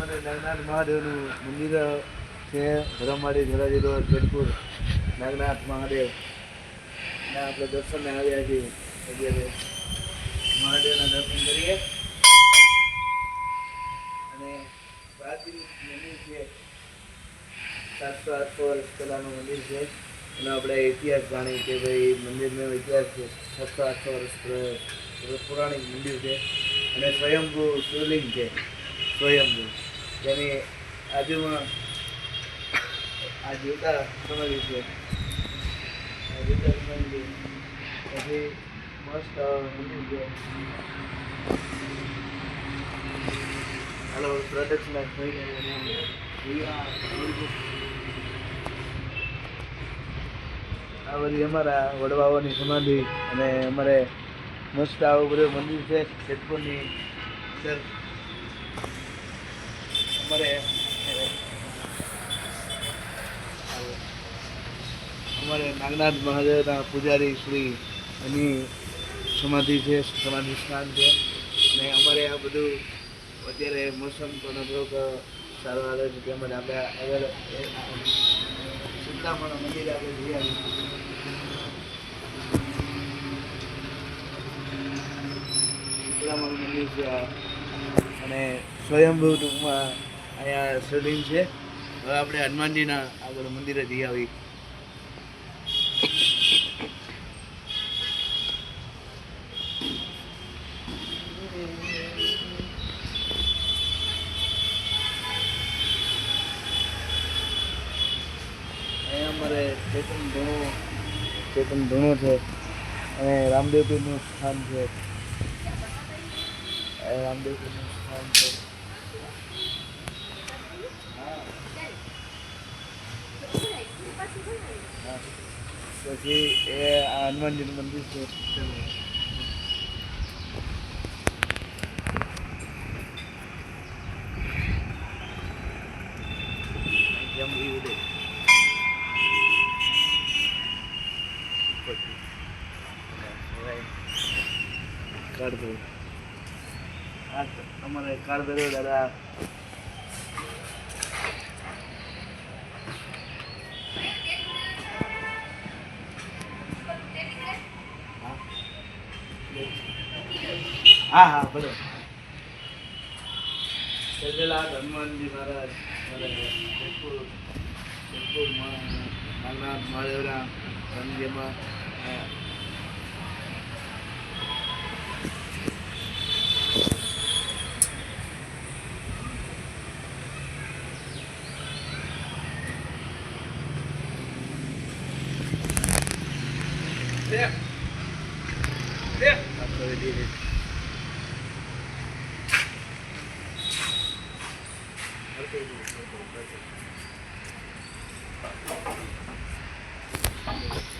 અમારે નાગનાથ મહાદેવનું મંદિર છે. ધરમવાડી ધોરાજી રોડ જેતપુર નાગનાથ મહાદેવ ને આપણે દર્શનને આવ્યા છીએ. અત્યારે મહાદેવના દર્શન કરીએ અને પ્રાચીન મંદિર છે. 700-800 વર્ષ પહેલાંનું મંદિર છે. એનો આપણે ઇતિહાસ જાણીએ કે ભાઈ મંદિરનો ઇતિહાસ છે. 700-800 વર્ષ પુરાણિક મંદિર છે અને સ્વયંભૂ શિવલિંગ છે. સ્વયંભૂ જેની આજુમાં આ જીવતા સમાધિ છે. આ જીવતા સમાધિ પછી મસ્ત મંદિર છે. હાલો પ્રદક્ષિણા થઈને આ બધી અમારા વડવાઓની સમાધિ અને અમારે મસ્ત આવું બધું મંદિર છે જેતપુરની અંદર. અમારે નાગનાથ મહાદેવના પૂજારી શ્રી એની સમાધિ છે, સમાધિ સ્થાન છે. અને અમારે આ બધું અત્યારે મોસમ પણ થોડોક સારો આવે છે તેમ જ આપણે આગળ સીતામાના મંદિર આપણે જઈ આવીએ. શીતળામાનું મંદિર છે અને સ્વયંભૂ ટૂંકમાં અહીંયા શિવલિંગ છે. હવે આપણે હનુમાનજીના આગળ મંદિરે જઈ આવી. અહીંયા અમારે ચેતન ધૂણો છે અને રામદેવપીરનું સ્થાન છે. રામદેવપીરનું સ્થાન છે. પછી એ આ હનુમાનજીનું મંદિર છે. કાળભૈરવ અમારે કાળભૈરવ દાદા હા ભલે હનુમાનજી મહારાજ જેતપુર નાગનાથ મહાદેવના મંદિરમાં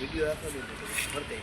વિડીયો આપો ફરતે